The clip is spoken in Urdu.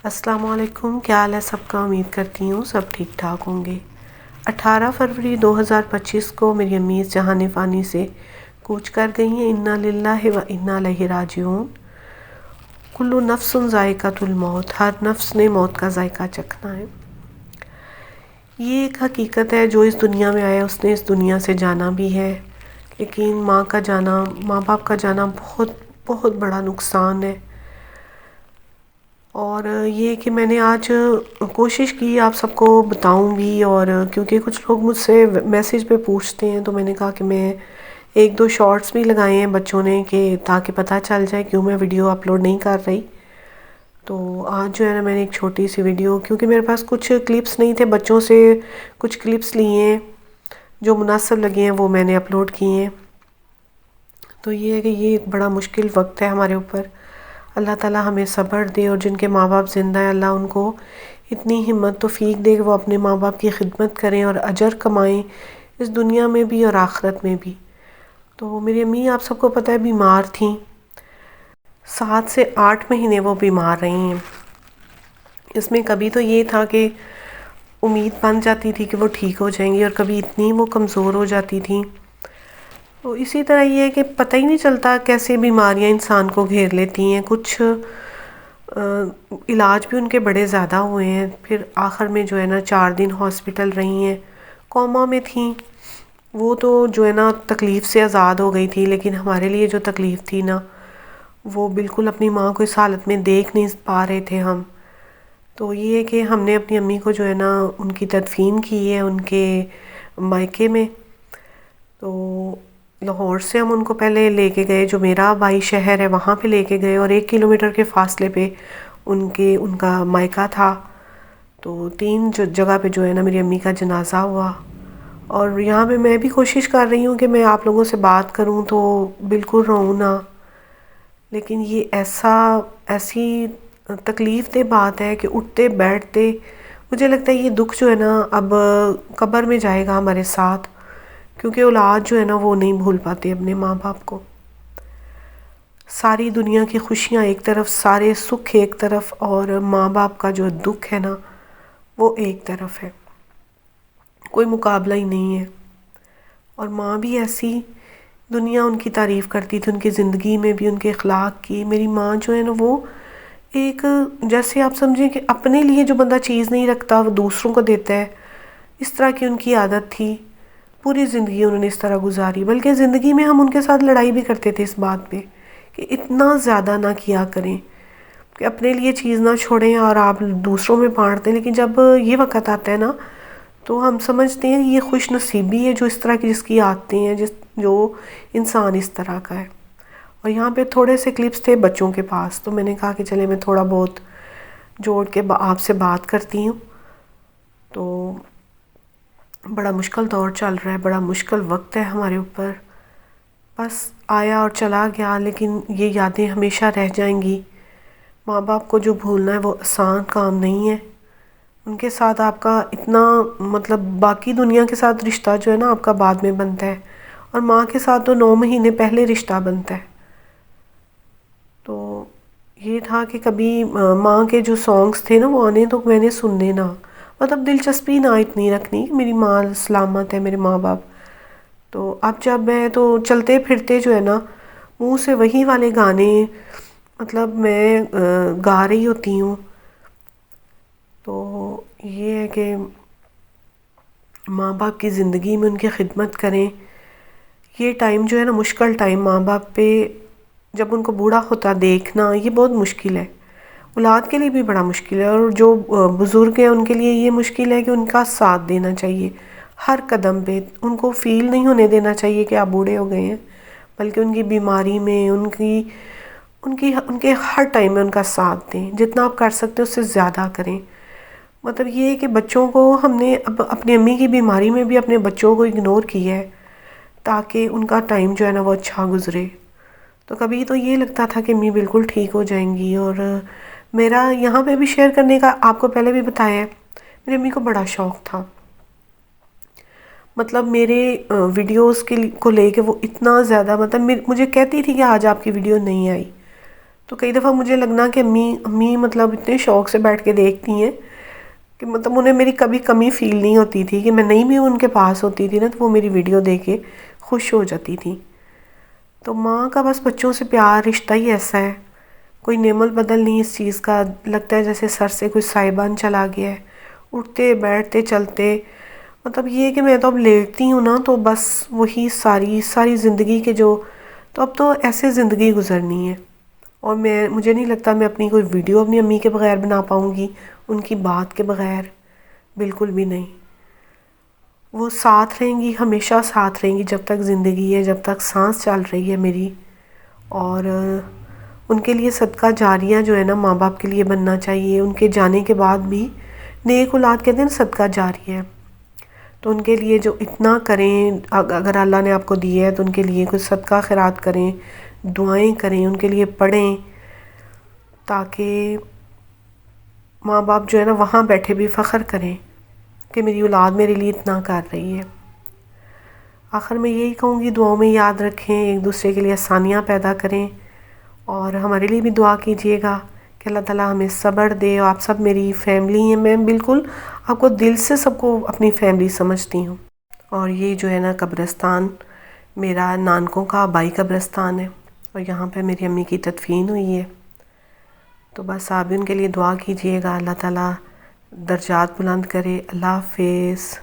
السلام علیکم، کیا حال ہے سب کا؟ امید کرتی ہوں سب ٹھیک ٹھاک ہوں گے۔ 18 فروری 2025 کو میری امی اس جہان فانی سے کوچ کر گئی ہیں۔ انا للہ و انا الیہ راجعون۔ کل نفس ذائقۃ الموت، ہر نفس نے موت کا ذائقہ چکھنا ہے۔ یہ ایک حقیقت ہے، جو اس دنیا میں آیا اس نے اس دنیا سے جانا بھی ہے، لیکن ماں کا جانا، ماں باپ کا جانا بہت بہت بڑا نقصان ہے۔ اور یہ کہ میں نے آج کوشش کی آپ سب کو بتاؤں بھی، اور کیونکہ کچھ لوگ مجھ سے میسیج پہ پوچھتے ہیں تو میں نے کہا کہ میں ایک دو شارٹس بھی لگائے ہیں بچوں نے، کہ تاکہ پتہ چل جائے کیوں میں ویڈیو اپلوڈ نہیں کر رہی۔ تو آج جو ہے نا میں نے ایک چھوٹی سی ویڈیو، کیونکہ میرے پاس کچھ کلپس نہیں تھے، بچوں سے کچھ کلپس لیے ہیں جو مناسب لگے ہیں، وہ میں نے اپلوڈ کیے ہیں۔ تو یہ ہے کہ یہ ایک بڑا مشکل وقت ہے ہمارے اوپر۔ اللہ تعالیٰ ہمیں صبر دے، اور جن کے ماں باپ زندہ ہیں اللہ ان کو اتنی ہمت توفیق دے کہ وہ اپنے ماں باپ کی خدمت کریں اور اجر کمائیں، اس دنیا میں بھی اور آخرت میں بھی۔ تو میری امی آپ سب کو پتہ ہے بیمار تھیں، 7 سے 8 مہینے وہ بیمار رہی ہیں۔ اس میں کبھی تو یہ تھا کہ امید بن جاتی تھی کہ وہ ٹھیک ہو جائیں گی، اور کبھی اتنی وہ کمزور ہو جاتی تھیں۔ تو اسی طرح یہ ہے کہ پتہ ہی نہیں چلتا کیسے بیماریاں انسان کو گھیر لیتی ہیں۔ کچھ علاج بھی ان کے بڑے زیادہ ہوئے ہیں، پھر آخر میں جو ہے نا 4 دن ہاسپٹل رہی ہیں، کوما میں تھیں۔ وہ تو جو ہے نا تکلیف سے آزاد ہو گئی تھی، لیکن ہمارے لیے جو تکلیف تھی نا، وہ بالکل اپنی ماں کو اس حالت میں دیکھ نہیں پا رہے تھے ہم۔ تو یہ ہے کہ ہم نے اپنی امی کو جو ہے نا ان کی تدفین کی ہے ان کے مائکے میں۔ تو لاہور سے ہم ان کو پہلے لے کے گئے، جو میرا آبائی شہر ہے وہاں پہ لے کے گئے، اور 1 کلومیٹر کے فاصلے پہ ان کا مائکا تھا۔ تو 3 جگہ پہ جو ہے نا میری امی کا جنازہ ہوا۔ اور یہاں پہ میں بھی کوشش کر رہی ہوں کہ میں آپ لوگوں سے بات کروں تو بالکل رہوں نہ، لیکن یہ ایسی تکلیف دہ بات ہے کہ اٹھتے بیٹھتے مجھے لگتا ہے یہ دکھ جو ہے نا اب قبر میں جائے گا ہمارے ساتھ، کیونکہ اولاد جو ہے نا وہ نہیں بھول پاتے اپنے ماں باپ کو۔ ساری دنیا کی خوشیاں ایک طرف، سارے سکھ ایک طرف، اور ماں باپ کا جو دکھ ہے نا وہ ایک طرف ہے، کوئی مقابلہ ہی نہیں ہے۔ اور ماں بھی ایسی، دنیا ان کی تعریف کرتی تھی، ان کی زندگی میں بھی، ان کے اخلاق کی۔ میری ماں جو ہے نا وہ ایک، جیسے آپ سمجھیں کہ اپنے لیے جو بندہ چیز نہیں رکھتا وہ دوسروں کو دیتا ہے، اس طرح کی ان کی عادت تھی۔ پوری زندگی انہوں نے اس طرح گزاری، بلکہ زندگی میں ہم ان کے ساتھ لڑائی بھی کرتے تھے اس بات پہ کہ اتنا زیادہ نہ کیا کریں، کہ اپنے لیے چیز نہ چھوڑیں اور آپ دوسروں میں بانٹ دیں۔ لیکن جب یہ وقت آتا ہے نا تو ہم سمجھتے ہیں یہ خوش نصیبی ہے جو اس طرح کی جس کی عادتیں ہیں، جو انسان اس طرح کا ہے۔ اور یہاں پہ تھوڑے سے کلپس تھے بچوں کے پاس، تو میں نے کہا کہ چلے میں تھوڑا بہت جوڑ کے آپ سے بات کرتی ہوں۔ تو بڑا مشکل دور چل رہا ہے، بڑا مشکل وقت ہے ہمارے اوپر، بس آیا اور چلا گیا، لیکن یہ یادیں ہمیشہ رہ جائیں گی۔ ماں باپ کو جو بھولنا ہے وہ آسان کام نہیں ہے۔ ان کے ساتھ آپ کا اتنا، مطلب باقی دنیا کے ساتھ رشتہ جو ہے نا آپ کا بعد میں بنتا ہے، اور ماں کے ساتھ تو 9 مہینے پہلے رشتہ بنتا ہے۔ تو یہ تھا کہ کبھی ماں کے جو سانگز تھے نا وہ آنے تو میں نے سننے نہ، مطلب دلچسپی نہ اتنی رکھنی، میری ماں سلامت ہے، میرے ماں باپ۔ تو اب جب میں تو چلتے پھرتے جو ہے نا منہ سے وہی والے گانے مطلب میں گا رہی ہوتی ہوں۔ تو یہ ہے کہ ماں باپ کی زندگی میں ان کی خدمت کریں۔ یہ ٹائم جو ہے نا مشکل ٹائم ماں باپ پہ، جب ان کو بوڑھا ہوتا دیکھنا یہ بہت مشکل ہے، اولاد کے لیے بھی بڑا مشکل ہے، اور جو بزرگ ہیں ان کے لیے یہ مشکل ہے کہ ان کا ساتھ دینا چاہیے ہر قدم پہ۔ ان کو فیل نہیں ہونے دینا چاہیے کہ آپ بوڑھے ہو گئے ہیں، بلکہ ان کی بیماری میں، ان کے ہر ٹائم میں ان کا ساتھ دیں، جتنا آپ کر سکتے ہیں اس سے زیادہ کریں۔ مطلب یہ ہے کہ بچوں کو ہم نے اب اپنی امی کی بیماری میں بھی اپنے بچوں کو اگنور کیا ہے، تاکہ ان کا ٹائم جو ہے نا وہ اچھا گزرے۔ تو کبھی تو یہ لگتا تھا کہ امی بالکل ٹھیک ہو جائیں گی، اور میرا یہاں پہ بھی شیئر کرنے کا آپ کو پہلے بھی بتایا ہے، میری امی کو بڑا شوق تھا، مطلب میرے ویڈیوز کو لے کے وہ اتنا زیادہ، مطلب مجھے کہتی تھی کہ آج آپ کی ویڈیو نہیں آئی، تو کئی دفعہ مجھے لگنا کہ امی مطلب اتنے شوق سے بیٹھ کے دیکھتی ہیں کہ مطلب انہیں میری کبھی کمی فیل نہیں ہوتی تھی کہ میں نہیں بھی ان کے پاس ہوتی تھی نا تو وہ میری ویڈیو دیکھ کے خوش ہو جاتی تھی۔ تو ماں کا بس بچوں سے پیار رشتہ ہی ایسا ہے، کوئی نعم البدل نہیں اس چیز کا، لگتا ہے جیسے سر سے کوئی سائبان چلا گیا ہے، اٹھتے بیٹھتے چلتے، مطلب یہ ہے کہ میں تو اب لیٹتی ہوں نا تو بس وہی ساری زندگی کے جو، تو اب تو ایسے زندگی گزرنی ہے، اور مجھے نہیں لگتا میں اپنی کوئی ویڈیو اپنی امی کے بغیر بنا پاؤں گی، ان کی بات کے بغیر، بالکل بھی نہیں۔ وہ ساتھ رہیں گی، ہمیشہ ساتھ رہیں گی جب تک زندگی ہے، جب تک سانس چل رہی ہے میری، اور ان کے لیے صدقہ جاریہ جو ہے نا ماں باپ کے لیے بننا چاہیے، ان کے جانے کے بعد بھی نیک اولاد کہتے ہیں نا صدقہ جاریہ ہے، تو ان کے لیے جو اتنا کریں، اگر اللہ نے آپ کو دیا ہے تو ان کے لیے کچھ صدقہ خیرات کریں، دعائیں کریں، ان کے لیے پڑھیں، تاکہ ماں باپ جو ہے نا وہاں بیٹھے بھی فخر کریں کہ میری اولاد میرے لیے اتنا کر رہی ہے۔ آخر میں یہی کہوں گی، دعاؤں میں یاد رکھیں، ایک دوسرے کے لیے آسانیاں پیدا کریں، اور ہمارے لیے بھی دعا کیجیے گا کہ اللہ تعالیٰ ہمیں صبر دے، اور آپ سب میری فیملی ہیں، میں بالکل آپ کو دل سے سب کو اپنی فیملی سمجھتی ہوں۔ اور یہ جو ہے نا قبرستان میرا نانکوں کا آبائی قبرستان ہے، اور یہاں پہ میری امی کی تدفین ہوئی ہے، تو بس آپ بھی ان کے لیے دعا کیجیے گا، اللہ تعالیٰ درجات بلند کرے۔ اللہ حافظ۔